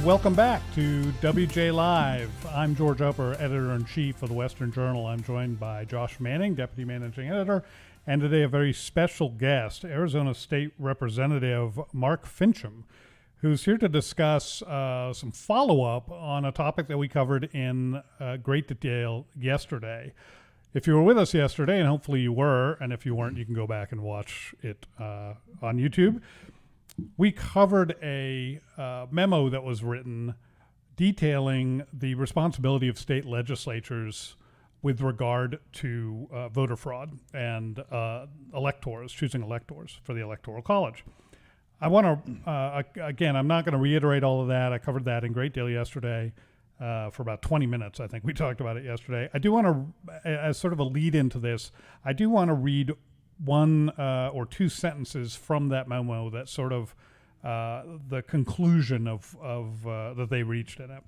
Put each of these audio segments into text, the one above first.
welcome back to WJ Live. I'm George Upper, Editor-in-Chief of the Western Journal. I'm joined by Josh Manning, Deputy Managing Editor, and today a very special guest, Arizona State Representative Mark Finchem, who's here to discuss some follow-up on a topic that we covered in great detail yesterday. If you were with us yesterday, and hopefully you were, and if you weren't, you can go back and watch it on YouTube. We covered a memo that was written detailing the responsibility of state legislatures with regard to voter fraud and electors, choosing electors for the Electoral College. I want to, again, I'm not going to reiterate all of that. I covered that in great deal yesterday for about 20 minutes. I think we talked about it yesterday. I do want to, as sort of a lead into this, I do want to read one or two sentences from that memo that sort of the conclusion of that they reached in it.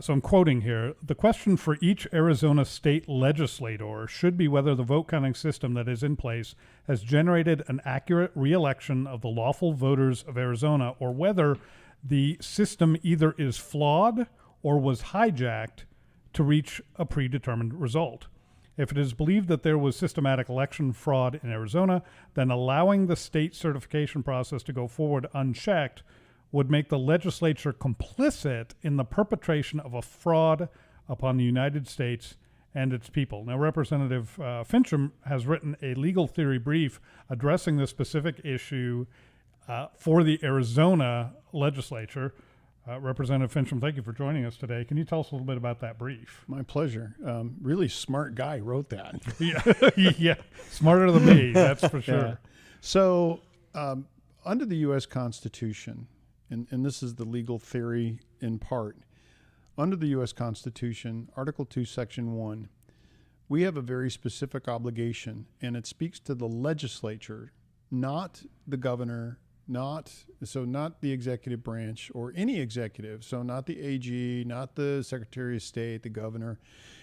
So I'm quoting here: "The question for each Arizona state legislator should be whether the vote counting system that is in place has generated an accurate re-election of the lawful voters of Arizona, or whether the system either is flawed or was hijacked to reach a predetermined result. If it is believed that there was systematic election fraud in Arizona, then allowing the state certification process to go forward unchecked would make the legislature complicit in the perpetration of a fraud upon the United States and its people." Now, Representative Finchem has written a legal theory brief addressing this specific issue for the Arizona legislature. Representative Finchem, thank you for joining us today. Can you tell us a little bit about that brief? My pleasure. Really smart guy wrote that. Yeah, smarter than me, that's for sure. Yeah. So under the U.S. Constitution, and this is the legal theory in part, under the U.S. Constitution, Article 2, Section 1, we have a very specific obligation, and it speaks to the legislature, not the governor, not the executive branch or any executive, so not the AG, not the Secretary of State, the governor.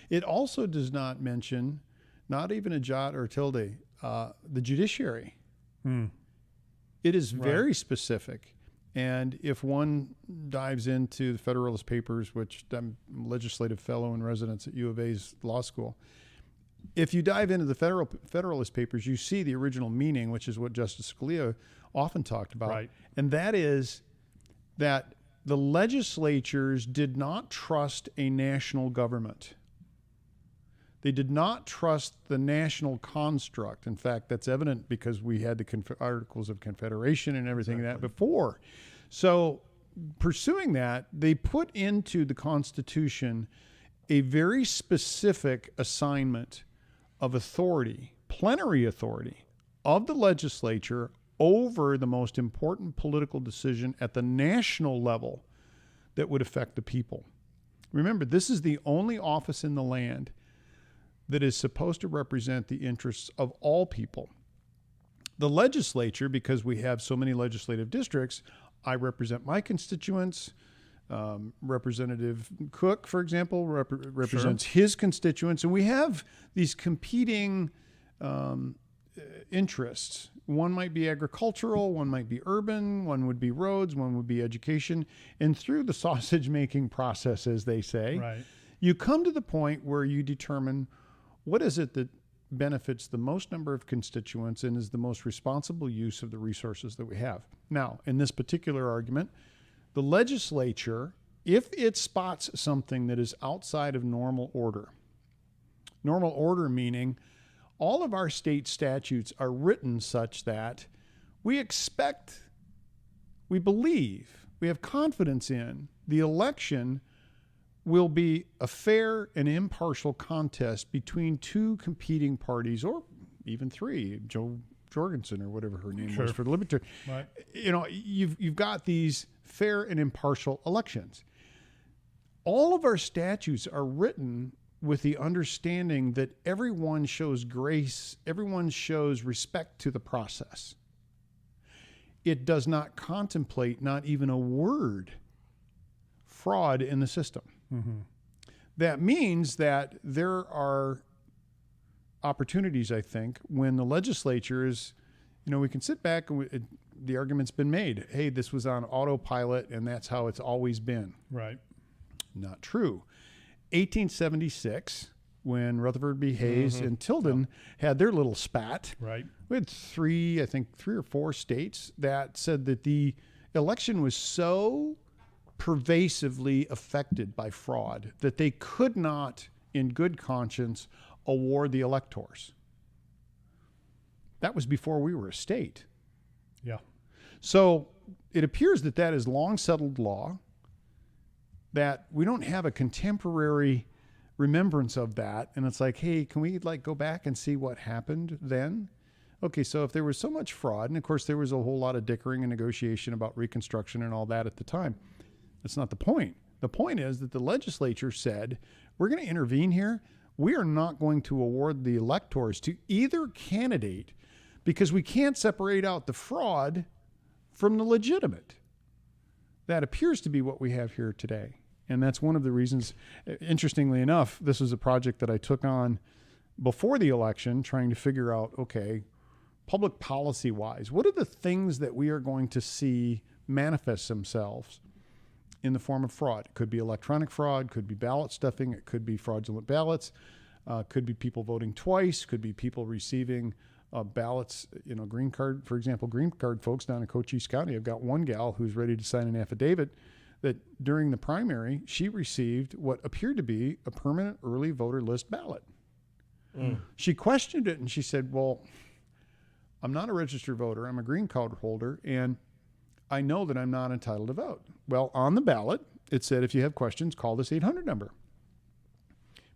It also does not mention, not even a jot or tilde, the judiciary. It is very specific. And if one dives into the Federalist Papers, which I'm a legislative fellow in residence at U of A's law school, if you dive into the Federalist Papers, you see the original meaning, which is what Justice Scalia often talked about. Right. And that is that the legislatures did not trust a national government. They did not trust the national construct. In fact, that's evident because we had the Articles of Confederation and everything that before. So pursuing that, they put into the Constitution a very specific assignment of authority, plenary authority, of the legislature over the most important political decision at the national level that would affect the people. Remember, this is the only office in the land that is supposed to represent the interests of all people. The legislature, because we have so many legislative districts, I represent my constituents. Representative Cook, for example, represents his constituents. And we have these competing interests. One might be agricultural, one might be urban, one would be roads, one would be education. And through the sausage-making process, as they say, you come to the point where you determine what is it that benefits the most number of constituents and is the most responsible use of the resources that we have. Now, in this particular argument, the legislature, if it spots something that is outside of normal order meaning all of our state statutes are written such that we expect, we believe, we have confidence in the election will be a fair and impartial contest between two competing parties, or even three, Joe Jorgensen or whatever her name was for the Libertarian. Right. You know, you've got these fair and impartial elections. All of our statutes are written with the understanding that everyone shows grace, everyone shows respect to the process. It does not contemplate, not even a word, fraud in the system. That means that there are opportunities, I think, when the legislature is, you know, we can sit back and the argument's been made, hey, this was on autopilot and that's how it's always been. Right. Not true. 1876, when Rutherford B. Hayes and Tilden had their little spat, Right. we had three or four states that said that the election was so pervasively affected by fraud that they could not, in good conscience, award the electors. That was before we were a state. Yeah. So it appears that that is long settled law, that we don't have a contemporary remembrance of that. And it's like, hey, can we like go back and see what happened then? Okay, so if there was so much fraud, and of course there was a whole lot of dickering and negotiation about Reconstruction and all that at the time, that's not the point. The point is that the legislature said, we're going to intervene here. We are not going to award the electors to either candidate because we can't separate out the fraud from the legitimate. That appears to be what we have here today. And that's one of the reasons, interestingly enough, this was a project that I took on before the election, trying to figure out, okay, public policy wise, what are the things that we are going to see manifest themselves in the form of fraud? It could be electronic fraud, could be ballot stuffing, it could be fraudulent ballots, could be people voting twice, could be people receiving ballots, green card, for example, green card folks down in Cochise County. I've got one gal who's ready to sign an affidavit that during the primary, she received what appeared to be a permanent early voter list ballot. She questioned it and she said, well, I'm not a registered voter. I'm a green card holder, and I know that I'm not entitled to vote. Well, on the ballot, it said, if you have questions, call this 800 number.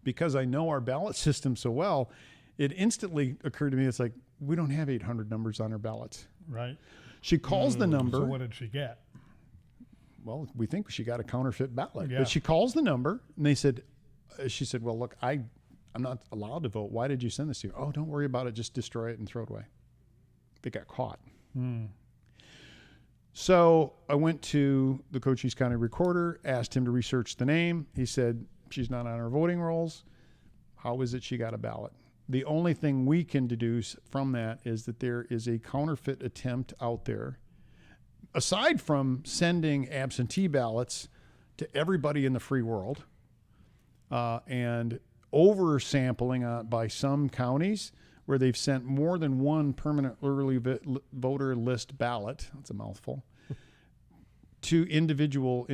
Because I know our ballot system so well, it instantly occurred to me, it's like, we don't have 800 numbers on our ballots. Right. She calls the number. So what did she get? Well, we think she got a counterfeit ballot. Yeah. But she calls the number, and she said, well, look, I'm not allowed to vote. Why did you send this to you? Oh, don't worry about it. Just destroy it and throw it away. They got caught. So I went to the Cochise County recorder, asked him to research the name. He said, she's not on our voting rolls. How is it she got a ballot? The only thing we can deduce from that is that there is a counterfeit attempt out there. Aside from sending absentee ballots to everybody in the free world and oversampling by some counties where they've sent more than one permanent early voter list ballot, that's a mouthful, to individual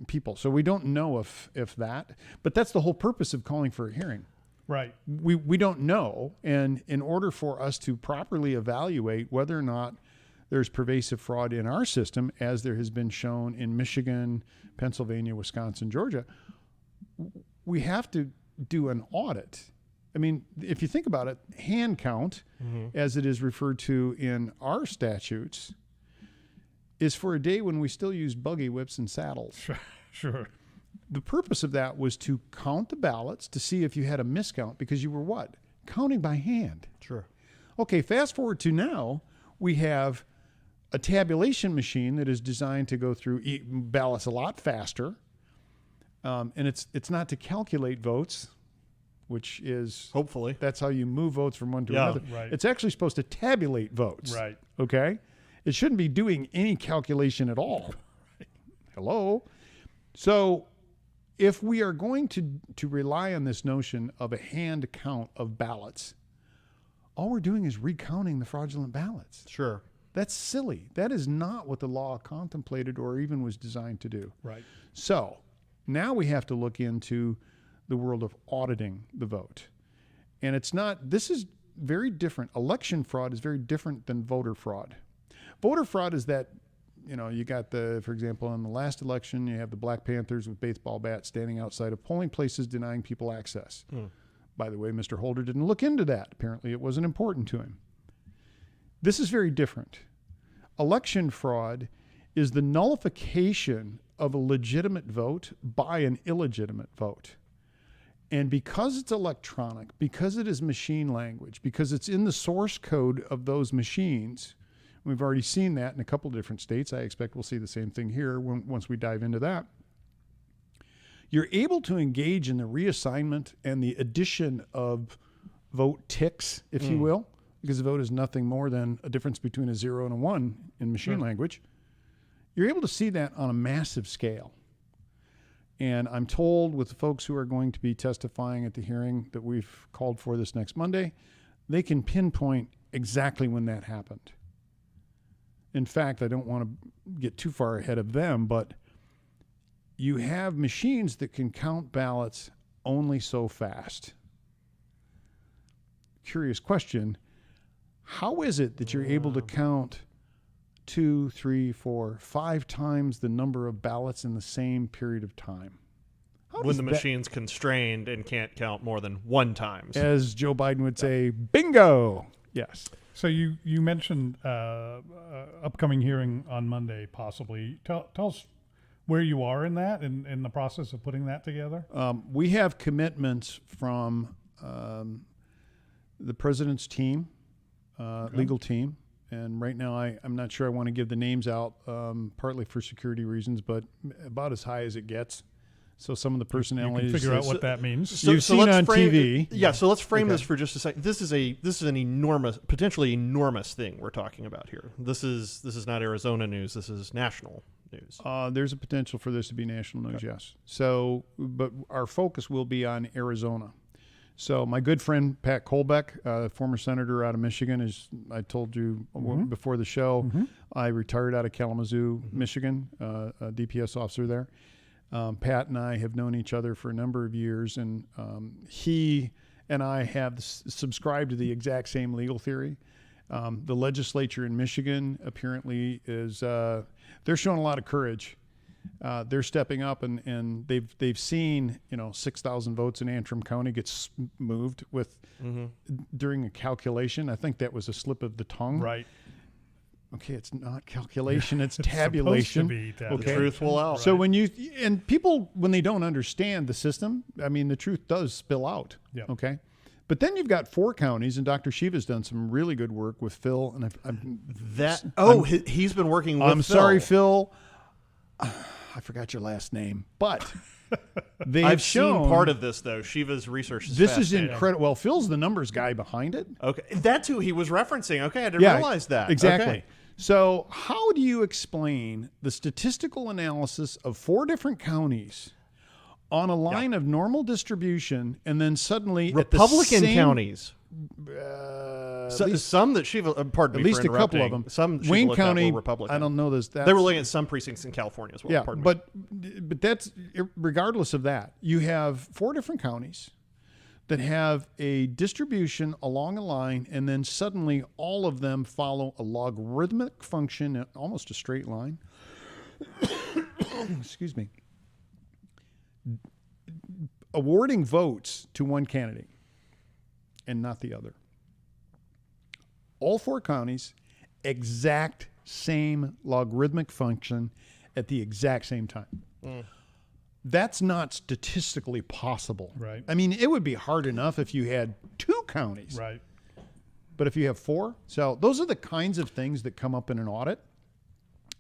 people. So we don't know if that, but that's the whole purpose of calling for a hearing. Right. We don't know, and in order for us to properly evaluate whether or not there's pervasive fraud in our system, as there has been shown in Michigan, Pennsylvania, Wisconsin, Georgia, we have to do an audit. I mean, if you think about it, hand count, as it is referred to in our statutes, is for a day when we still use buggy whips and saddles. Sure. The purpose of that was to count the ballots to see if you had a miscount, because you were what? Counting by hand. Sure. Okay, fast forward to now, we have a tabulation machine that is designed to go through ballots a lot faster. And it's not to calculate votes, which is hopefully that's how you move votes from one to another. Right. It's actually supposed to tabulate votes. Right. Okay? It shouldn't be doing any calculation at all. Right. Hello? So if we are going to rely on this notion of a hand count of ballots, all we're doing is recounting the fraudulent ballots. Sure. That's silly. That is not what the law contemplated or even was designed to do. Right. So now we have to look into the world of auditing the vote. And this is very different. Election fraud is very different than voter fraud. Voter fraud is that, you got for example, in the last election, you have the Black Panthers with baseball bats standing outside of polling places denying people access. By the way, Mr. Holder didn't look into that. Apparently it wasn't important to him. This is very different. Election fraud is the nullification of a legitimate vote by an illegitimate vote. And because it's electronic, because it is machine language, because it's in the source code of those machines, we've already seen that in a couple of different states. I expect we'll see the same thing here once we dive into that. You're able to engage in the reassignment and the addition of vote ticks, if you will, because a vote is nothing more than a difference between a 0 and a 1 in machine language. You're able to see that on a massive scale. And I'm told with the folks who are going to be testifying at the hearing that we've called for this next Monday, they can pinpoint exactly when that happened. In fact, I don't want to get too far ahead of them, but you have machines that can count ballots only so fast. Curious question. How is it that you're able to count 2, 3, 4, 5 times the number of ballots in the same period of time? When the machine's constrained and can't count more than 1 time. As Joe Biden would say, bingo. Yes. So you mentioned upcoming hearing on Monday, possibly. Tell us where you are in that, in the process of putting that together. We have commitments from the president's team, legal team. And right now, I'm not sure I want to give the names out, partly for security reasons, but about as high as it gets. So some of the personalities. You can figure out what that means. You've seen on TV. Yeah, so let's frame this for just a second. This is an enormous, potentially enormous thing we're talking about here. This is not Arizona news. This is national news. There's a potential for this to be national news, yes. So, but our focus will be on Arizona. So my good friend Pat Colbeck, former senator out of Michigan, as I told you before the show, I retired out of Kalamazoo, Michigan, a DPS officer there. Pat and I have known each other for a number of years, and he and I have subscribed to the exact same legal theory. The legislature in Michigan apparently is they're showing a lot of courage. They're stepping up, and they've seen 6,000 votes in Antrim County get moved with during a calculation. I think that was a slip of the tongue. Right. Okay, it's not calculation; it's tabulation. Okay, the truth will out. So when people when they don't understand the system, I mean, the truth does spill out. Yep. Okay. But then you've got 4 counties, and Dr. Shiva's done some really good work with Phil. And he's been working with Phil. I'm sorry, Phil. I forgot your last name, but I've seen part of this though. Shiva's research is this is incredible. Well, Phil's the numbers guy behind it. Okay, that's who he was referencing. Okay, I didn't realize that. Exactly. Okay. So how do you explain the statistical analysis of 4 different counties on a line of normal distribution, and then suddenly Republican at the same, counties? Some that Shiva, pardon at me, least for a couple of interrupting. them. Some Shiva Wayne looked at County, were Republican. I don't know this. They were looking at some precincts in California as well. Yeah, pardon me. but that's regardless of that. You have 4 different counties that have a distribution along a line, and then suddenly all of them follow a logarithmic function, almost a straight line. Excuse me. Awarding votes to one candidate and not the other. All 4 counties, exact same logarithmic function at the exact same time. That's not statistically possible. Right. I mean, it would be hard enough if you had 2 counties. Right. But if you have 4, so those are the kinds of things that come up in an audit.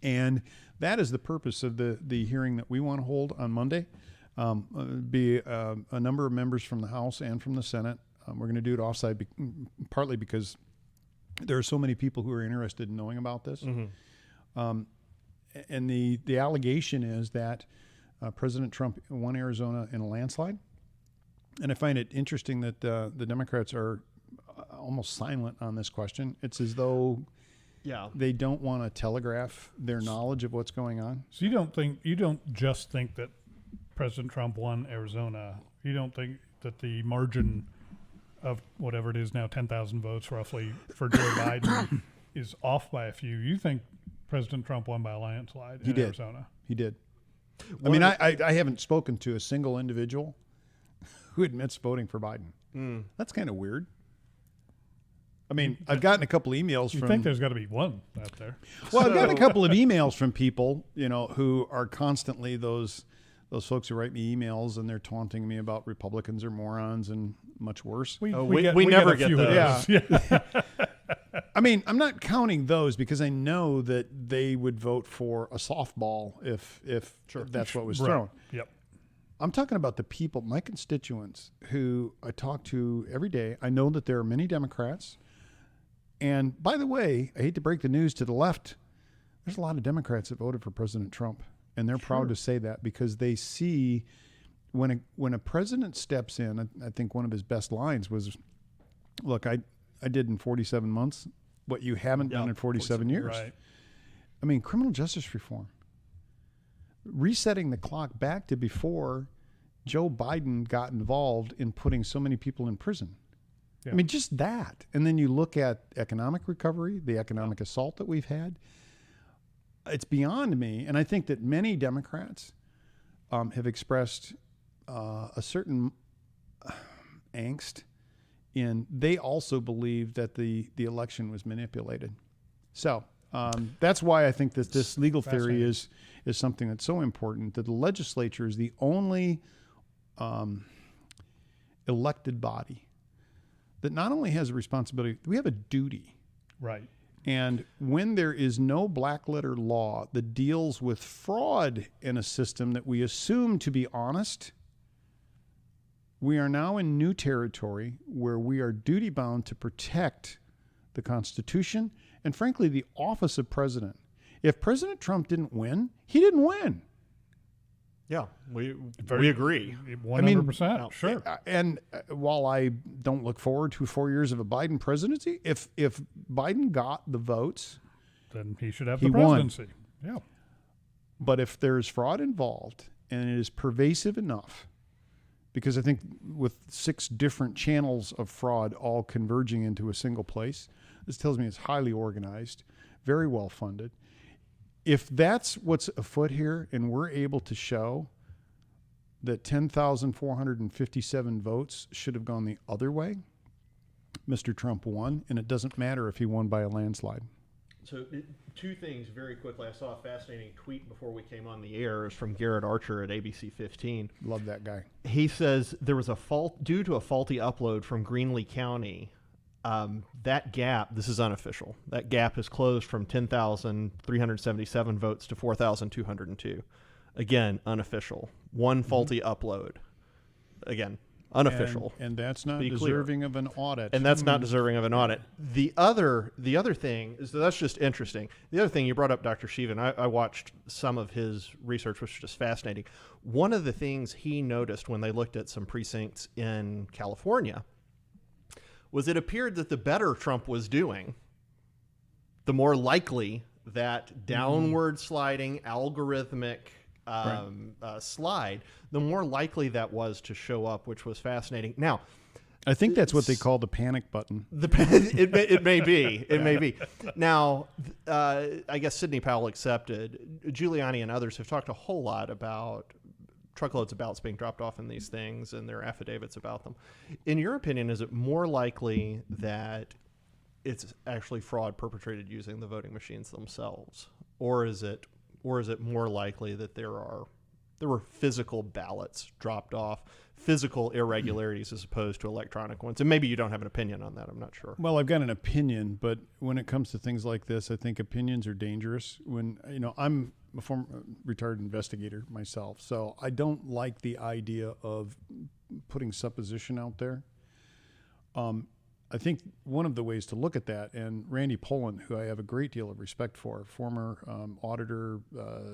And that is the purpose of the hearing that we want to hold on Monday. Be a number of members from the House and from the Senate. We're going to do it offsite, partly because there are so many people who are interested in knowing about this. And the allegation is that President Trump won Arizona in a landslide. And I find it interesting that the Democrats are almost silent on this question. It's as though they don't want to telegraph their knowledge of what's going on. So you don't just think that President Trump won Arizona. You don't think that the margin of whatever it is now, 10,000 votes roughly for Joe Biden is off by a few. You think President Trump won by a landslide in Arizona? He did. I mean, I haven't spoken to a single individual who admits voting for Biden. That's kind of weird. I mean, I've gotten a couple emails from... You think there's got to be one out there. Well, I've gotten a couple of emails from people, who are constantly those folks who write me emails, and they're taunting me about Republicans are morons and much worse. We never get those. Yeah. I mean, I'm not counting those because I know that they would vote for a softball if that's what was thrown. Yep. I'm talking about the people, my constituents, who I talk to every day. I know that there are many Democrats And by the way, I hate to break the news to the left. There's a lot of Democrats that voted for President Trump, and they're proud to say that because they see when a president steps in. I think one of his best lines was, "Look, I did in 47 months what you haven't done in 47 years." Right. I mean, criminal justice reform, resetting the clock back to before Joe Biden got involved in putting so many people in prison. Yeah. I mean, just that. And then you look at economic recovery, the economic assault that we've had. It's beyond me. And I think that many Democrats have expressed a certain angst in they also believe that the election was manipulated. So that's why I think that this legal theory is something that's so important, that the legislature is the only elected body that not only has a responsibility, we have a duty. Right. And when there is no black letter law that deals with fraud in a system that we assume to be honest, we are now in new territory where we are duty bound to protect the Constitution and, frankly, the office of president. If President Trump didn't win, he didn't win. Yeah, we agree. 100%. Sure. And while I don't look forward to 4 years of a Biden presidency, if Biden got the votes, then he should have he the presidency. Won. Yeah. But if there's fraud involved and it is pervasive enough, because I think with 6 different channels of fraud all converging into a single place, this tells me it's highly organized, very well funded. If that's what's afoot here, and we're able to show that 10,457 votes should have gone the other way, Mr. Trump won, and it doesn't matter if he won by a landslide. So 2 things very quickly. I saw a fascinating tweet before we came on the air. It's from Garrett Archer at ABC 15. Love that guy. He says there was a fault due to a faulty upload from Greenlee County. That gap, this is unofficial, that gap is closed from 10,377 votes to 4,202. Again, unofficial. One faulty upload. Again, unofficial. And that's not Be deserving clear. of an audit. And that's not deserving of an audit. The other thing is that's just interesting. The other thing you brought up, Dr. Sheevan, I watched some of his research, which was just fascinating. One of the things he noticed when they looked at some precincts in California was it appeared that the better Trump was doing, the more likely that downward sliding algorithmic slide, the more likely that was to show up, which was fascinating. Now, I think that's what they call the panic button. It may be. It may be. Now, I guess Sidney Powell accepted. Giuliani and others have talked a whole lot about truckloads of ballots being dropped off in these things and their affidavits about them. In your opinion, is it more likely that it's actually fraud perpetrated using the voting machines themselves, or is it more likely that there were physical ballots dropped off, physical irregularities as opposed to electronic ones? And maybe you don't have an opinion on that. I'm not sure. Well, I've got an opinion, but when it comes to things like this, I think opinions are dangerous. When, I'm a former retired investigator myself, so I don't like the idea of putting supposition out there. I think one of the ways to look at that, and Randy Poland, who I have a great deal of respect for, former auditor,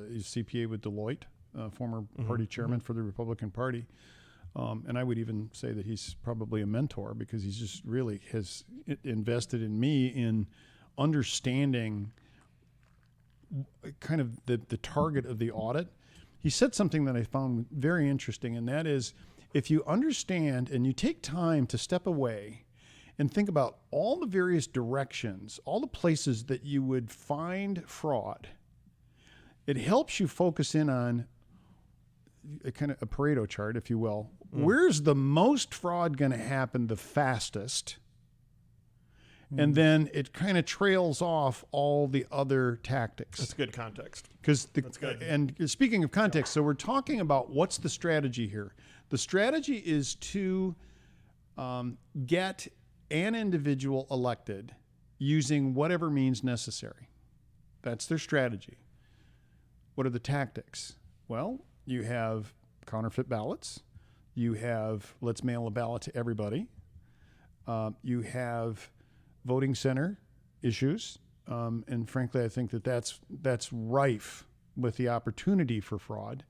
is CPA with Deloitte, former party chairman for the Republican Party. And I would even say that he's probably a mentor because he's just really has invested in me in understanding kind of the target of the audit. He said something that I found very interesting, and that is if you understand and you take time to step away and think about all the various directions, all the places that you would find fraud, it helps you focus in on a kind of a Pareto chart, if you will. Where's the most fraud going to happen the fastest? And then it kind of trails off all the other tactics. That's good context. That's good. And speaking of context, so we're talking about what's the strategy here. The strategy is to get an individual elected using whatever means necessary. That's their strategy. What are the tactics? Well, you have counterfeit ballots. You have let's mail a ballot to everybody. You have voting center issues. And frankly, I think that that's rife with the opportunity for fraud.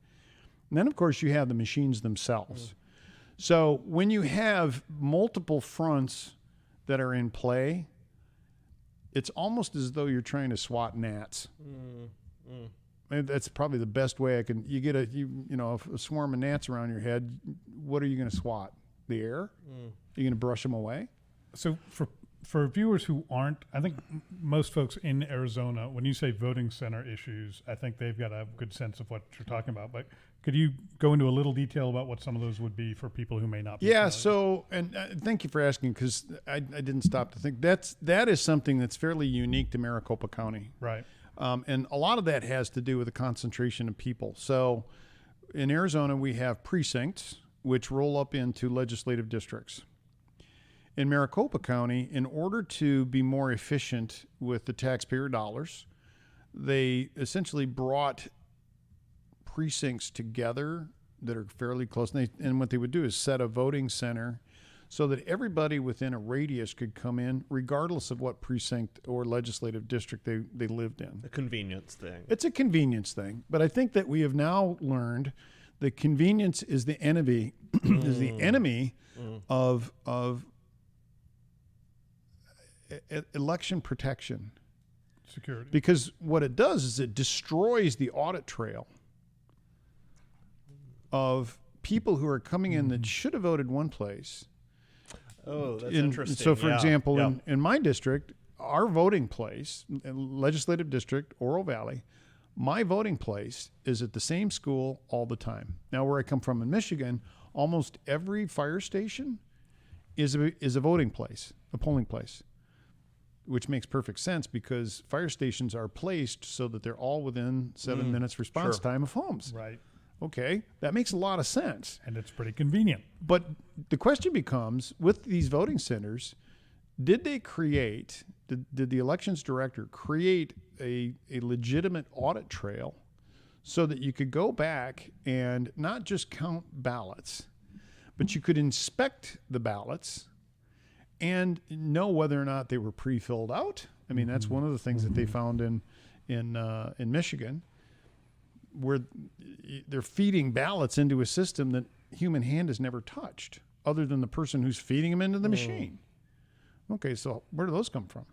And then, of course, you have the machines themselves. So when you have multiple fronts that are in play, it's almost as though you're trying to swat gnats. And that's probably the best way I can. You get a swarm of gnats around your head. What are you going to swat? The air? Are you going to brush them away? So for viewers who aren't, I think most folks in Arizona, when you say voting center issues, I think they've got a good sense of what you're talking about. But could you go into a little detail about what some of those would be for people who may not be familiar? So, and thank you for asking, because I didn't stop to think. That is something that's fairly unique to Maricopa County. Right. And a lot of that has to do with the concentration of people. So in Arizona, we have precincts, which roll up into legislative districts. In Maricopa County, in order to be more efficient with the taxpayer dollars, they essentially brought precincts together that are fairly close. And what they would do is set a voting center so that everybody within a radius could come in, regardless of what precinct or legislative district they lived in. A convenience thing. It's a convenience thing. But I think that we have now learned that convenience is the enemy, of election protection. Security. Because what it does is it destroys the audit trail of people who are coming in that should have voted one place. Oh, that's interesting. So, for example, in my district, our voting place, legislative district, Oro Valley, my voting place is at the same school all the time. Now, where I come from in Michigan, almost every fire station is a voting place, a polling place, which makes perfect sense because fire stations are placed so that they're all within 7 minutes response time of homes. Right. Okay, that makes a lot of sense. And it's pretty convenient. But the question becomes, with these voting centers, did the elections director create a legitimate audit trail so that you could go back and not just count ballots, but you could inspect the ballots and know whether or not they were pre-filled out? I mean, that's one of the things that they found in Michigan, where they're feeding ballots into a system that human hand has never touched, other than the person who's feeding them into the machine. Okay, so where do those come from?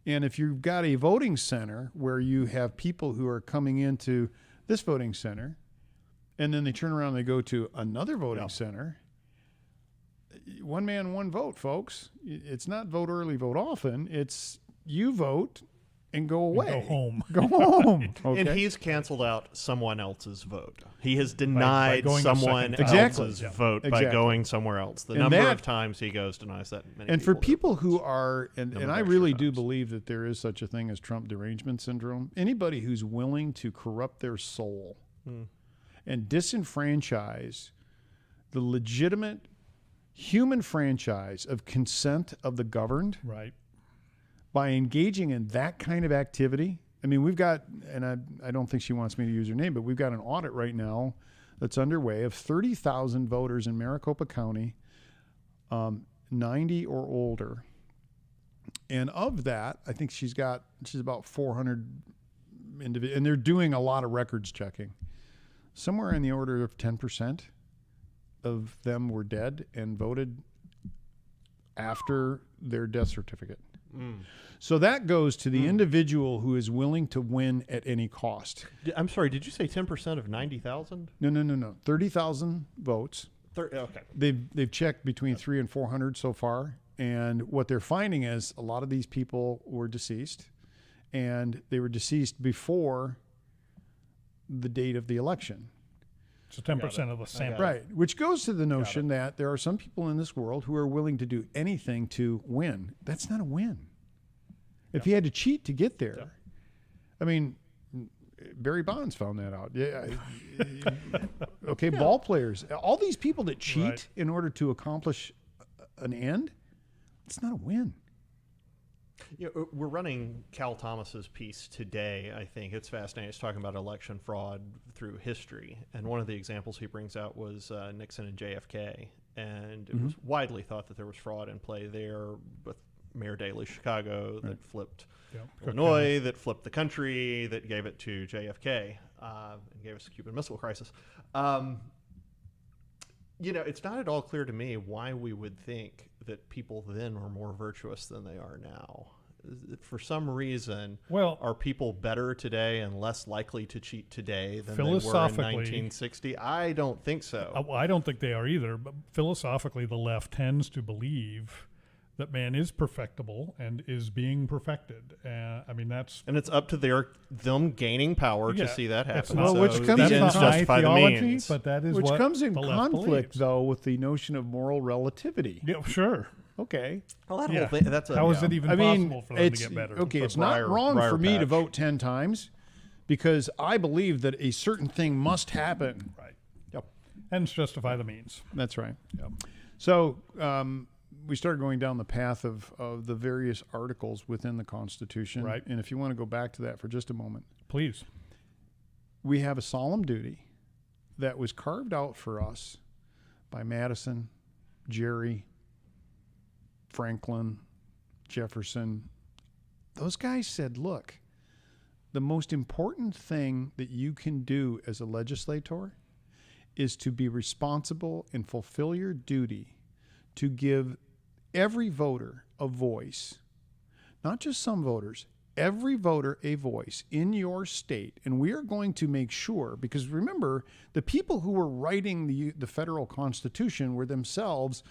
And if you've got a voting center where you have people who are coming into this voting center, and then they turn around and they go to another voting center, one man, one vote, folks. It's not vote early, vote often. It's you vote and go away. And go home. Go home. Okay. And he's canceled out someone else's vote. He has denied going someone else's vote by going somewhere else. The number of times he goes denies that. And for people who are, and I really do believe that there is such a thing as Trump derangement syndrome, anybody who's willing to corrupt their soul and disenfranchise the legitimate human franchise of consent of the governed, right, by engaging in that kind of activity. I mean, we've got, and I don't think she wants me to use her name, but we've got an audit right now that's underway of 30,000 voters in Maricopa County, 90 or older. And of that, I think she's about 400 individuals, and they're doing a lot of records checking. Somewhere in the order of 10% of them were dead and voted after their death certificate. So that goes to the individual who is willing to win at any cost. I'm sorry, did you say 10% of 90,000? No. 30,000 votes. Okay. They've checked between 300 and 400 so far, and what they're finding is a lot of these people were deceased, and they were deceased before the date of the election. So 10% of the sample. Right, which goes to the notion that there are some people in this world who are willing to do anything to win. That's not a win. If you had to cheat to get there, I mean, Barry Bonds found that out. Yeah. Okay, ball players, all these people that cheat in order to accomplish an end, it's not a win. You know, we're running Cal Thomas's piece today. I think it's fascinating. It's talking about election fraud through history, and one of the examples he brings out was Nixon and JFK, and it was widely thought that there was fraud in play there with Mayor Daley Chicago, that flipped Yep. Illinois, that flipped the country, that gave it to JFK, and gave us the Cuban Missile Crisis. It's not at all clear to me why we would think that people then were more virtuous than they are now. For some reason, are people better today and less likely to cheat today than they were in 1960? I don't think so. I don't think they are either. But philosophically, the left tends to believe that man is perfectible and is being perfected. And it's up to them gaining power to see that happen. Well, so which comes the in ends justify the means. but that is which what comes in the left conflict, believes. though, with the notion of moral relativity. Yeah, sure. Okay. Well, that whole thing, that's How is it even possible for them to get better? Okay, it's not wrong for me to vote 10 times because I believe that a certain thing must happen. Right. Yep. And justify the means. That's right. Yep. So we started going down the path of the various articles within the Constitution. Right. And if you want to go back to that for just a moment. Please. We have a solemn duty that was carved out for us by Madison, Jerry, Franklin, Jefferson. Those guys said, look, the most important thing that you can do as a legislator is to be responsible and fulfill your duty to give every voter a voice, not just some voters, every voter a voice in your state. And we are going to make sure, because remember, the people who were writing the federal Constitution were themselves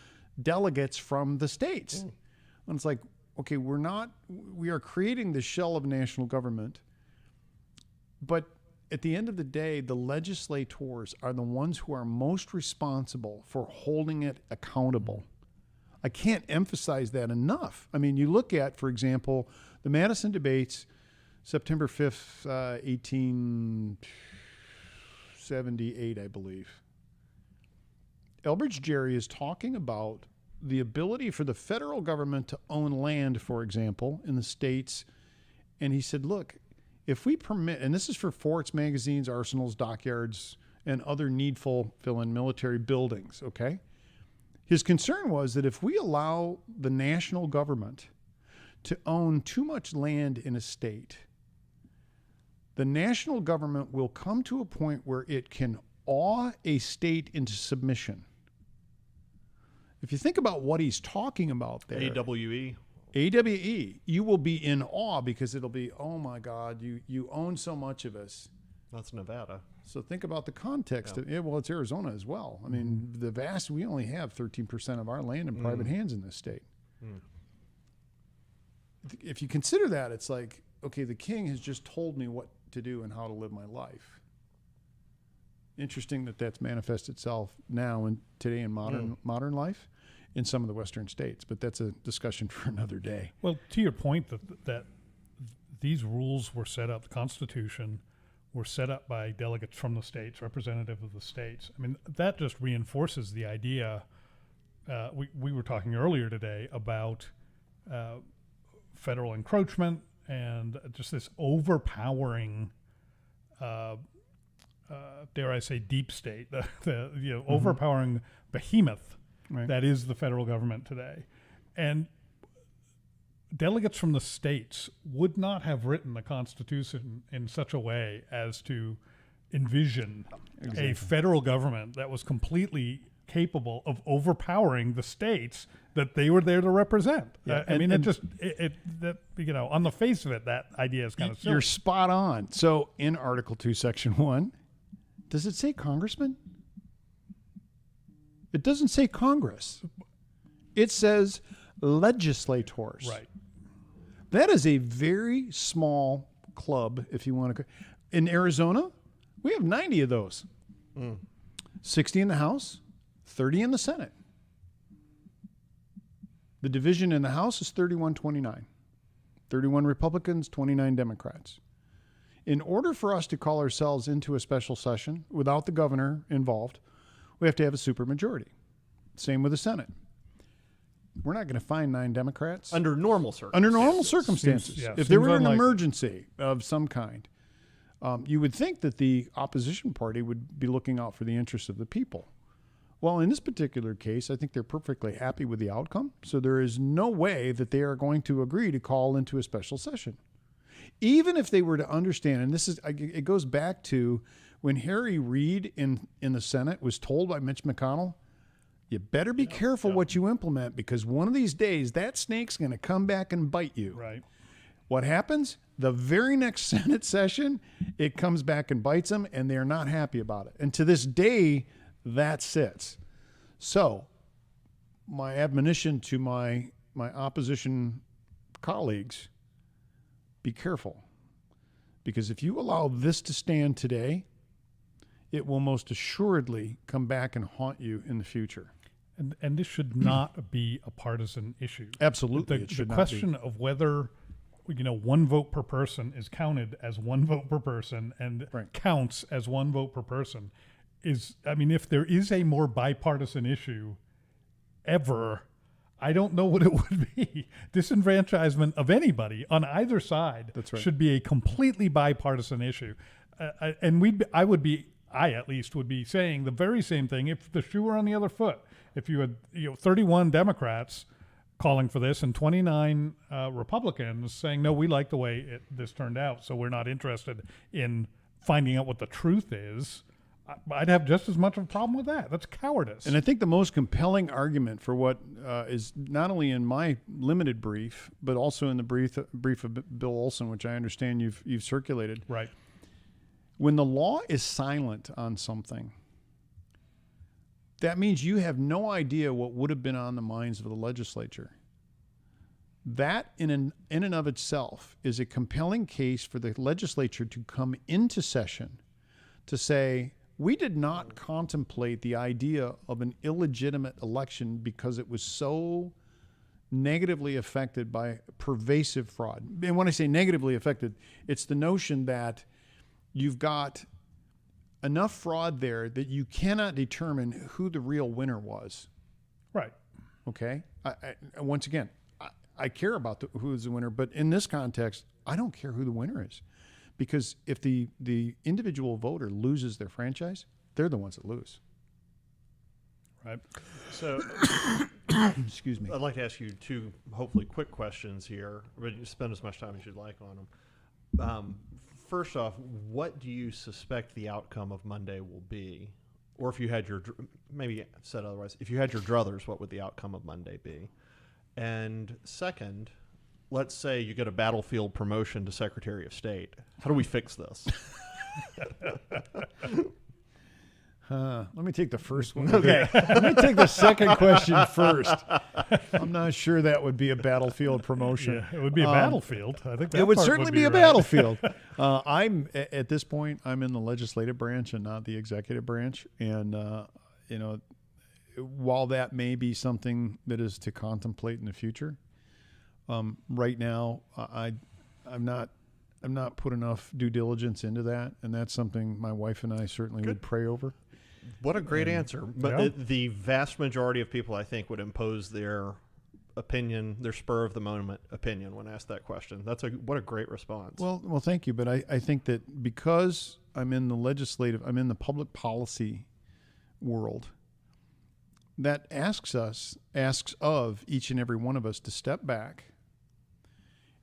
delegates from the states. And it's like, okay, we are creating the shell of national government, but at the end of the day, the legislators are the ones who are most responsible for holding it accountable. I can't emphasize that enough. I mean, you look at, for example, the Madison debates, September 5th, 1878, I believe. Elbridge Gerry is talking about the ability for the federal government to own land, for example, in the states. And he said, look, if we permit, and this is for forts, magazines, arsenals, dockyards, and other needful fill-in military buildings, okay? His concern was that if we allow the national government to own too much land in a state, the national government will come to a point where it can awe a state into submission. If you think about what he's talking about there, AWE, you will be in awe because it'll be, oh my God, you own so much of us. That's Nevada. So think about the context. Well, it's Arizona as well. I mean, we only have 13% of our land in private hands in this state. If you consider that, it's like, okay, the king has just told me what to do and how to live my life. Interesting that that's manifests itself now and today in modern life in some of the Western states, but that's a discussion for another day. Well, to your point that these rules were set up, the Constitution were set up by delegates from the states, representative of the states. I mean, that just reinforces the idea. We were talking earlier today about federal encroachment and just this overpowering, dare I say, deep state, the overpowering behemoth that is the federal government today. And delegates from the states would not have written the Constitution in such a way as to envision a federal government that was completely capable of overpowering the states that they were there to represent. I mean, on the face of it, that idea is kind of silly. You're spot on. So in Article 2, Section 1, does it say congressman? It doesn't say Congress. It says legislators. Right. That is a very small club, if you want to. In Arizona, we have 90 of those. 60 in the House, 30 in the Senate. The division in the House is 31-29. 31 Republicans, 29 Democrats. In order for us to call ourselves into a special session without the governor involved, we have to have a supermajority. Same with the Senate. We're not going to find 9 Democrats. Under normal circumstances. If there were an emergency of some kind, you would think that the opposition party would be looking out for the interests of the people. Well, in this particular case, I think they're perfectly happy with the outcome. So there is no way that they are going to agree to call into a special session. Even if they were to understand, and it goes back to when Harry Reid in the Senate was told by Mitch McConnell, you better be careful what you implement, because one of these days that snake's going to come back and bite you. Right. What happens? The very next Senate session, it comes back and bites them, and they're not happy about it. And to this day, that sits. So my admonition to my opposition colleagues, be careful. Because if you allow this to stand today, it will most assuredly come back and haunt you in the future. And this should not be a partisan issue. Absolutely, The, it should the not question be. of whether, one vote per person is counted as one vote per person and Right. counts as one vote per person is, if there is a more bipartisan issue ever, I don't know what it would be. Disenfranchisement of anybody on either side That's right. should be a completely bipartisan issue. I at least would be saying the very same thing if the shoe were on the other foot. If you had 31 Democrats calling for this and 29 Republicans saying, no, we like the way this turned out, so we're not interested in finding out what the truth is, I'd have just as much of a problem with that. That's cowardice. And I think the most compelling argument for what is not only in my limited brief, but also in the brief of Bill Olson, which I understand you've circulated. Right. When the law is silent on something, that means you have no idea what would have been on the minds of the legislature. That in and of itself is a compelling case for the legislature to come into session to say, we did not contemplate the idea of an illegitimate election because it was so negatively affected by pervasive fraud. And when I say negatively affected, it's the notion that you've got enough fraud there that you cannot determine who the real winner was. Right. Okay? Once again, I care about who is the winner, but in this context, I don't care who the winner is. Because if the individual voter loses their franchise, they're the ones that lose. Right. So, Excuse me. I'd like to ask you two hopefully quick questions here, but you spend as much time as you'd like on them. First off, what do you suspect the outcome of Monday will be? Or if you had maybe said otherwise, if you had your druthers, what would the outcome of Monday be? And second, let's say you get a battlefield promotion to Secretary of State. How do we fix this? Let me take the first one. Okay. Let me take the second question first. I'm not sure that would be a battlefield promotion. Yeah, it would be a battlefield. I think that It would part certainly would be a right. battlefield. At this point, I'm in the legislative branch and not the executive branch. And, while that may be something that is to contemplate in the future, right now, I'm not put enough due diligence into that. And that's something my wife and I certainly would pray over. What a great answer. But Yeah. the vast majority of people, I think, would impose their opinion, their spur of the moment opinion when asked that question. What a great response. Well, thank you. But I think that because I'm in the public policy world, that asks of each and every one of us to step back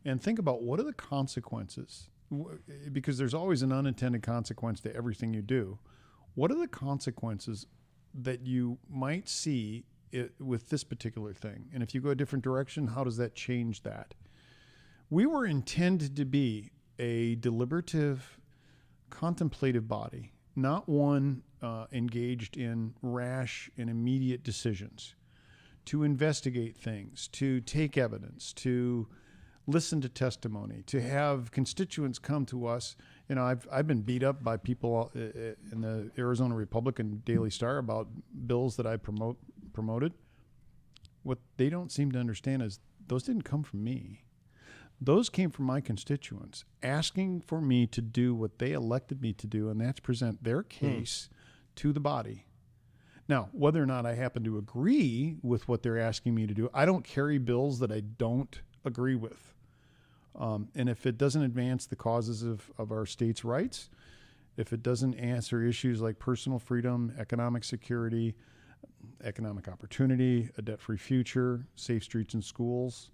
and think about what are the consequences, because there's always an unintended consequence to everything you do. What are the consequences that you might see with this particular thing? And if you go a different direction, how does that change that? We were intended to be a deliberative, contemplative body, not one engaged in rash and immediate decisions, to investigate things, to take evidence, to listen to testimony, to have constituents come to us. I've been beat up by people in the Arizona Republican Daily Star about bills that I promoted. What they don't seem to understand is those didn't come from me. Those came from my constituents asking for me to do what they elected me to do, and that's present their case to the body. Now, whether or not I happen to agree with what they're asking me to do, I don't carry bills that I don't agree with. And if it doesn't advance the causes of our state's rights, if it doesn't answer issues like personal freedom, economic security, economic opportunity, a debt-free future, safe streets and schools,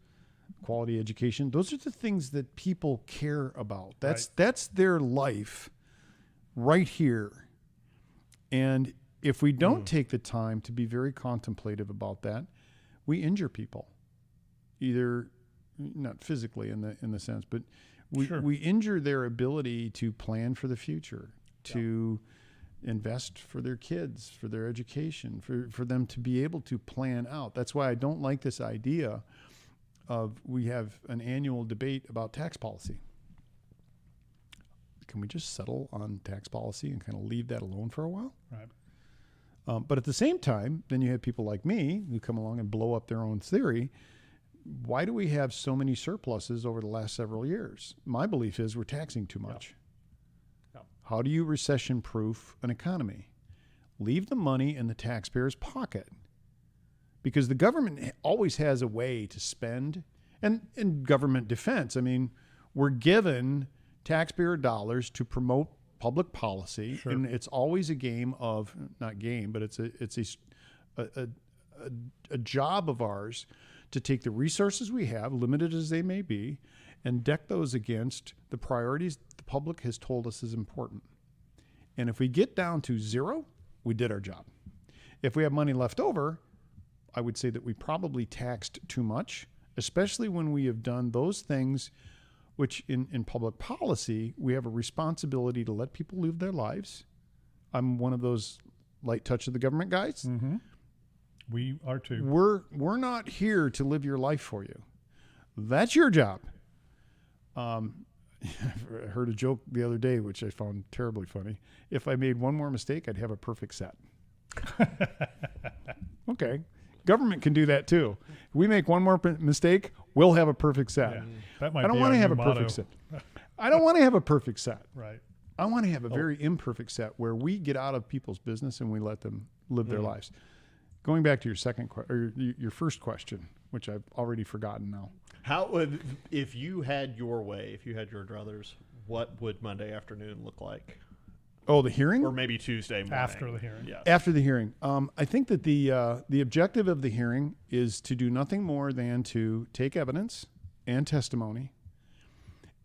quality education. Those are the things that people care about. That's their life right here. And if we don't take the time to be very contemplative about that, we injure people. Either not physically in the sense, but we injure their ability to plan for the future, to invest for their kids, for their education, for them to be able to plan out. That's why I don't like this idea of we have an annual debate about tax policy. Can we just settle on tax policy and kind of leave that alone for a while? Right. But at the same time, then you have people like me who come along and blow up their own theory. Why do we have so many surpluses over the last several years? My belief is we're taxing too much. Yeah. How do you recession-proof an economy? Leave the money in the taxpayer's pocket. Because the government always has a way to spend. And in government defense, I mean, we're given taxpayer dollars to promote public policy. Sure. And it's always a game of, not game, but it's a job of ours to take the resources we have, limited as they may be, and deck those against the priorities the public has told us is important. And if we get down to zero, we did our job. If we have money left over, I would say that we probably taxed too much, especially when we have done those things which in public policy, we have a responsibility to let people live their lives. I'm one of those light touch of the government guys. Mm-hmm. We are too. We're not here to live your life for you. That's your job. I heard a joke the other day, which I found terribly funny. If I made one more mistake, I'd have a perfect set. Okay. Government can do that too. If we make one more mistake, we'll have a perfect set. Yeah, that might I don't be want to our have a new perfect motto. set. I don't want to have a perfect set. Right. I want to have a very imperfect set where we get out of people's business and we let them live their lives. Going back to your your first question, which I've already forgotten now. How would, if you had your way, if you had your druthers, what would Monday afternoon look like? Oh, the hearing? Or maybe Tuesday morning. After the hearing. Yes. After the hearing. I think that the objective of the hearing is to do nothing more than to take evidence and testimony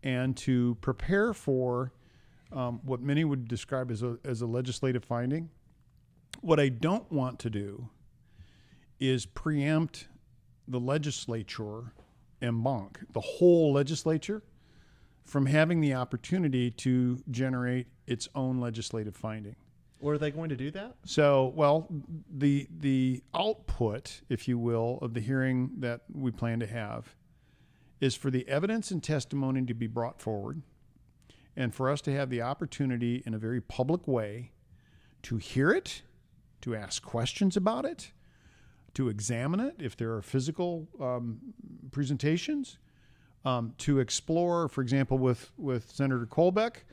and to prepare for what many would describe as a legislative finding. What I don't want to do is preempt the legislature en banc, the whole legislature, from having the opportunity to generate its own legislative finding. Or are they going to do that? So, well, the output, if you will, of the hearing that we plan to have is for the evidence and testimony to be brought forward and for us to have the opportunity in a very public way to hear it, to ask questions about it, to examine it if there are physical presentations, to explore, for example, with Senator Colbeck.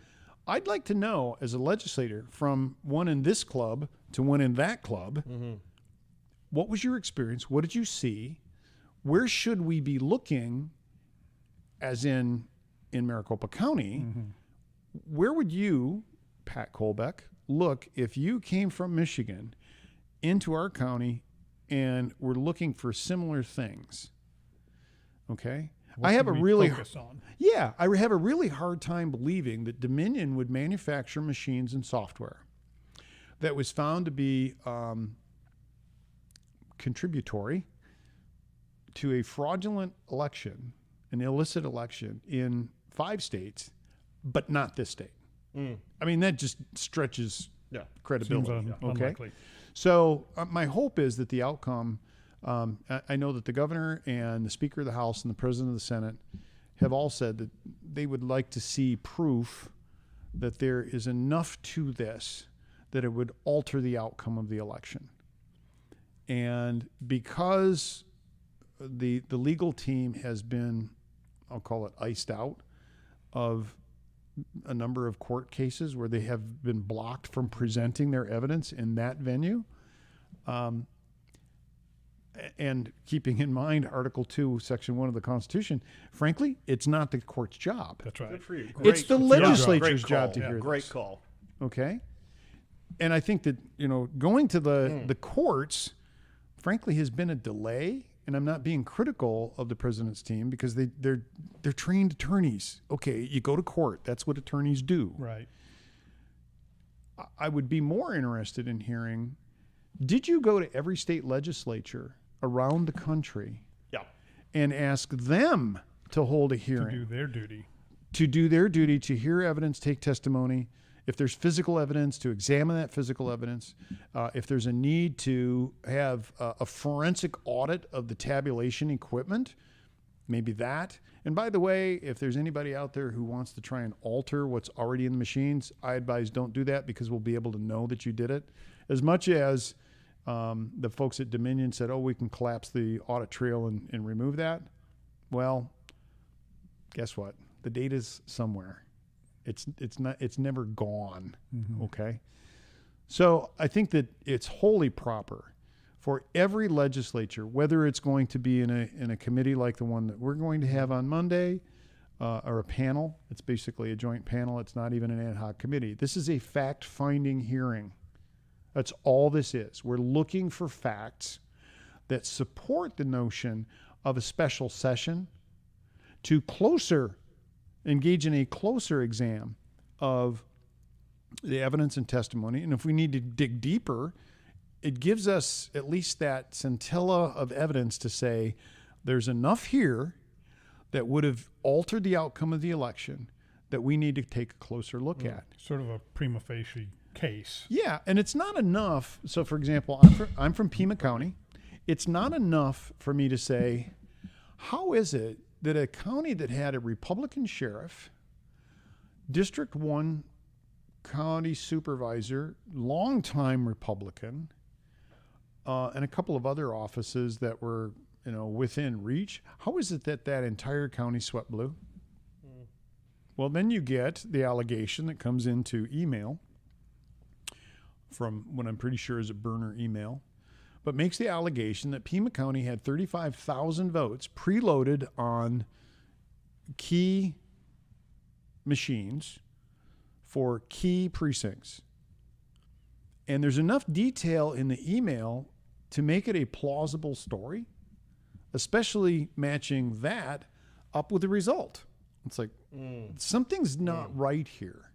I'd like to know, as a legislator, from one in this club to one in that club, what was your experience? What did you see? Where should we be looking, as in Maricopa County? Where would you, Pat Colbeck, look if you came from Michigan into our county and were looking for similar things? Okay? I have a really focus on? Yeah, I have a really hard time believing that Dominion would manufacture machines and software that was found to be contributory to a fraudulent election, an illicit election in 5 states, but not this state. I mean, that just stretches credibility. Seems okay? unlikely. So my hope is that the outcome, I know that the governor and the Speaker of the House and the President of the Senate have all said that they would like to see proof that there is enough to this that it would alter the outcome of the election. And because the legal team has been, I'll call it iced out of a number of court cases where they have been blocked from presenting their evidence in that venue, and keeping in mind Article 2, Section 1 of the Constitution, frankly, it's not the court's job. That's right. Good for you. It's the Great legislature's call. job to hear Great this. call. Okay? And I think that, going to the courts, frankly, has been a delay. And I'm not being critical of the president's team because they're trained attorneys. Okay, you go to court. That's what attorneys do. Right. I would be more interested in hearing, did you go to every state legislature around the country and ask them to hold a hearing? To do their duty. To do their duty, to hear evidence, take testimony. If there's physical evidence, to examine that physical evidence. If there's a need to have a forensic audit of the tabulation equipment, maybe that. And by the way, if there's anybody out there who wants to try and alter what's already in the machines, I advise don't do that because we'll be able to know that you did it. As much as the folks at Dominion said, we can collapse the audit trail and remove that. Well, guess what? The data's somewhere. It's never gone. Mm-hmm. Okay. So I think that it's wholly proper for every legislature, whether it's going to be in a committee like the one that we're going to have on Monday, or a panel. It's basically a joint panel. It's not even an ad hoc committee. This is a fact-finding hearing. That's all this is. We're looking for facts that support the notion of a special session to engage in a closer exam of the evidence and testimony. And if we need to dig deeper, it gives us at least that scintilla of evidence to say there's enough here that would have altered the outcome of the election that we need to take a closer look at. Sort of a prima facie case. Yeah, and it's not enough. So, for example, I'm from Pima County. It's not enough for me to say, how is it that a county that had a Republican sheriff, District 1 county supervisor, longtime Republican, and a couple of other offices that were, within reach, how is it that entire county swept blue? Well, then you get the allegation that comes into email from what I'm pretty sure is a burner email, but makes the allegation that Pima County had 35,000 votes preloaded on key machines for key precincts. And there's enough detail in the email to make it a plausible story, especially matching that up with the result. It's like, something's not right here.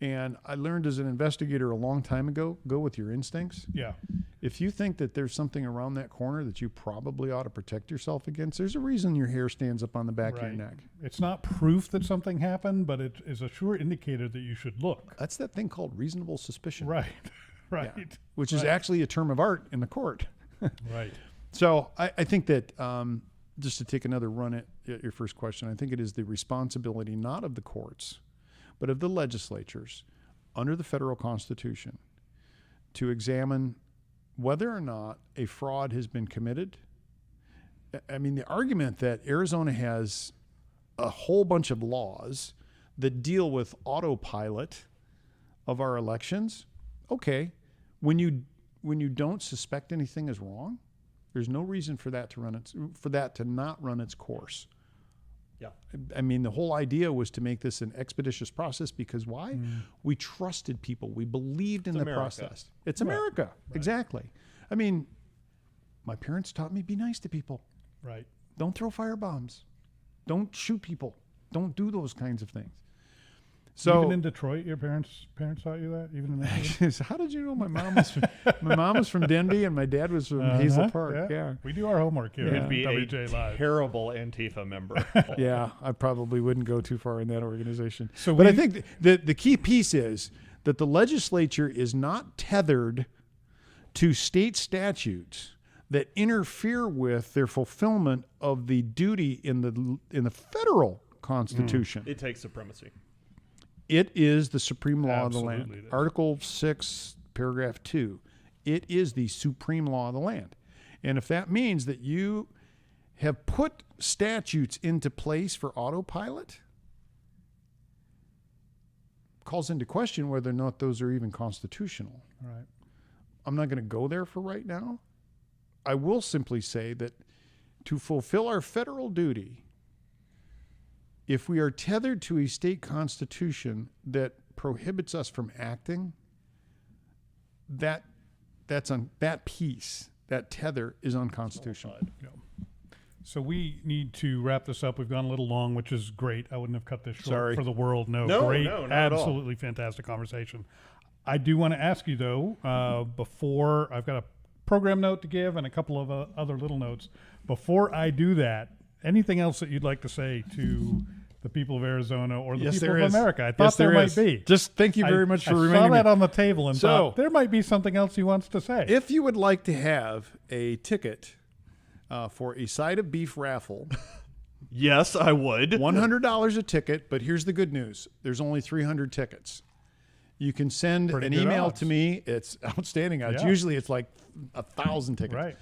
And I learned as an investigator a long time ago, go with your instincts. Yeah. If you think that there's something around that corner that you probably ought to protect yourself against, there's a reason your hair stands up on the back of your neck. It's not proof that something happened, but it is a sure indicator that you should look. That's that thing called reasonable suspicion. Right. Right. Yeah. Which is actually a term of art in the court. Right. So I think that just to take another run at your first question, I think it is the responsibility not of the courts, but of the legislatures under the federal Constitution to examine whether or not a fraud has been committed. I mean, the argument that Arizona has a whole bunch of laws that deal with AutoPilot of our elections, okay, when you don't suspect anything is wrong, there's no reason for that to not run its course. Yeah. I mean, the whole idea was to make this an expeditious process because why? We trusted people. We believed in the process. It's America. Right. Exactly. I mean, my parents taught me be nice to people. Right. Don't throw firebombs. Don't shoot people. Don't do those kinds of things. So even in Detroit, your parents taught you that? Even in Michigan? How did you know my mom was from Denby and my dad was from Hazel Park? Yeah. We do our homework here. You'd be WJ Live. Terrible Antifa member. Yeah, I probably wouldn't go too far in that organization. But I think the key piece is that the legislature is not tethered to state statutes that interfere with their fulfillment of the duty in the federal Constitution. It takes supremacy. It is the supreme law of the land. It is. Article 6, paragraph 2. It is the supreme law of the land. And if that means that you have put statutes into place for AutoPilot, calls into question whether or not those are even constitutional. Right. I'm not going to go there for right now. I will simply say that to fulfill our federal duty, if we are tethered to a state constitution that prohibits us from acting, that piece, that tether is unconstitutional. Yeah. So we need to wrap this up. We've gone a little long, which is great. I wouldn't have cut this short Sorry. for the world. No, No, great, not at all. absolutely fantastic conversation. I do want to ask you, though, before I've got a program note to give and a couple of other little notes. Before I do that, anything else that you'd like to say to the people of Arizona or the Yes, people there of is. America? I Yes, thought there might is. be. Just thank you very much for I reminding saw that me. on the table and thought there might be something else he wants to say. If you would like to have a ticket for a side of beef raffle, Yes, I would. $100 a ticket, but here's the good news. There's only 300 tickets. You can send Pretty an good email odds. to me. It's outstanding odds. Yeah. Usually it's like 1,000 tickets. Right.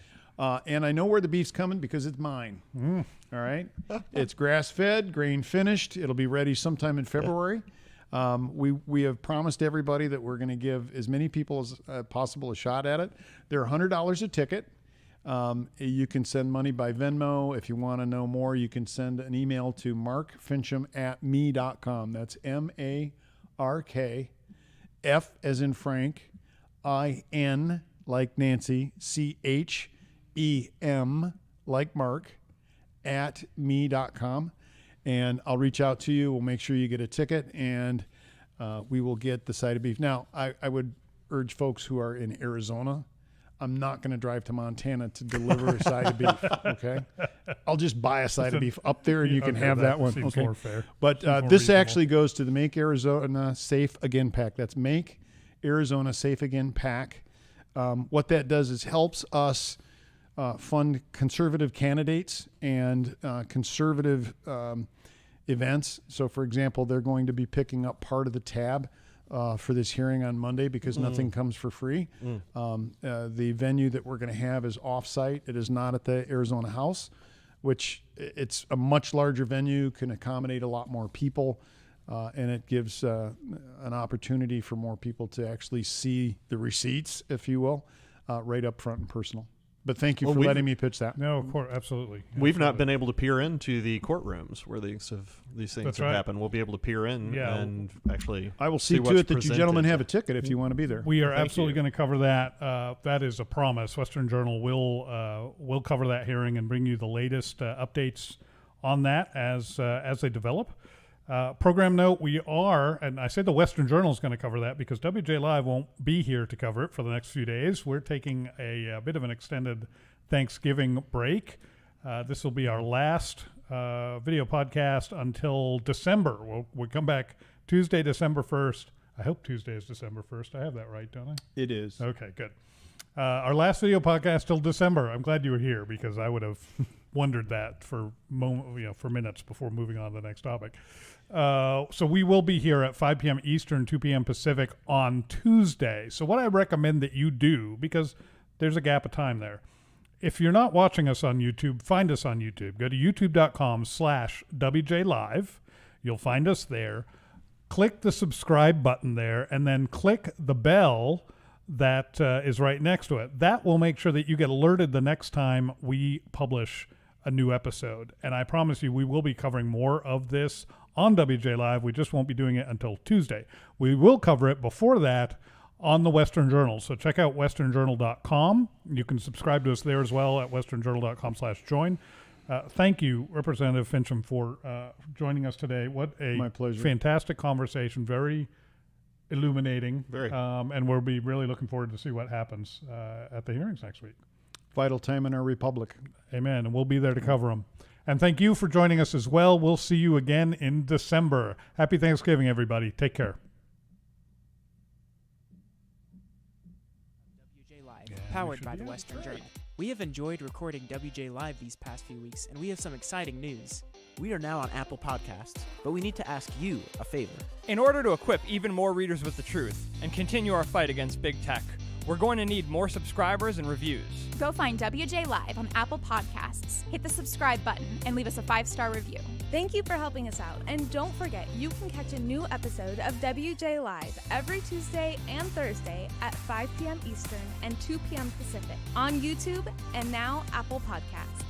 And I know where the beef's coming because it's mine. Mm. All right. It's grass-fed, grain-finished. It'll be ready sometime in February. We have promised everybody that we're going to give as many people as possible a shot at it. They're $100 a ticket. You can send money by Venmo. If you want to know more, you can send an email to markfinchem@me.com. That's MARK, F as in Frank, IN like Nancy, CHEM like Mark, at me.com. And I'll reach out to you. We'll make sure you get a ticket, and we will get the side of beef. Now, I would urge folks who are in Arizona, I'm not going to drive to Montana to deliver a side of beef, okay? I'll just buy a side of beef up there, and you can Okay, have that one. seems Okay. more fair. But Seems more this reasonable. actually goes to the Make Arizona Safe Again PAC. That's Make Arizona Safe Again PAC. What that does is helps us fund conservative candidates and conservative events. So, for example, they're going to be picking up part of the tab for this hearing on Monday because nothing comes for free. The venue that we're going to have is off-site. It is not at the Arizona House, which it's a much larger venue, can accommodate a lot more people, and it gives an opportunity for more people to actually see the receipts, if you will, right up front and personal. But thank you for letting me pitch that. No, of course, absolutely. We've not been able to peer into the courtrooms where these things That's have right. happened. We'll be able to peer in and actually I will see to what's it that you presented. gentlemen have a ticket if you want to be there. We are Thank absolutely you. going to cover that. That is a promise. Western Journal will cover that hearing and bring you the latest updates on that as they develop. Program note, we are, and I say the Western Journal is going to cover that because WJ Live won't be here to cover it for the next few days. We're taking a bit of an extended Thanksgiving break. This will be our last video podcast until December. We'll come back Tuesday, December 1st. I hope Tuesday is December 1st. I have that right, don't I? It is. Okay, good. Our last video podcast till December. I'm glad you were here because I would have wondered that for minutes before moving on to the next topic. So we will be here at 5 p.m. Eastern, 2 p.m. Pacific on Tuesday. So what I recommend that you do, because there's a gap of time there. If you're not watching us on YouTube, find us on YouTube. Go to youtube.com/WJLive. You'll find us there. Click the subscribe button there, and then click the bell that is right next to it. That will make sure that you get alerted the next time we publish a new episode. And I promise you, we will be covering more of this on WJ Live. We just won't be doing it until Tuesday. We will cover it before that on the Western Journal. So check out westernjournal.com. You can subscribe to us there as well at westernjournal.com/join. Thank you, Representative Finchem, for joining us today. What a My pleasure. fantastic conversation. Very illuminating. Very. And we'll be really looking forward to see what happens at the hearings next week. Vital time in our republic. Amen. And we'll be there to cover them. And thank you for joining us as well. We'll see you again in December. Happy Thanksgiving, everybody. Take care. WJ Live, powered by the Western Journal. We have enjoyed recording WJ Live these past few weeks, and we have some exciting news. We are now on Apple Podcasts, but we need to ask you a favor. In order to equip even more readers with the truth and continue our fight against big tech, we're going to need more subscribers and reviews. Go find WJ Live on Apple Podcasts, hit the subscribe button, and leave us a 5-star review. Thank you for helping us out, and don't forget you can catch a new episode of WJ Live every Tuesday and Thursday at 5 p.m. Eastern and 2 p.m. Pacific on YouTube and now Apple Podcasts.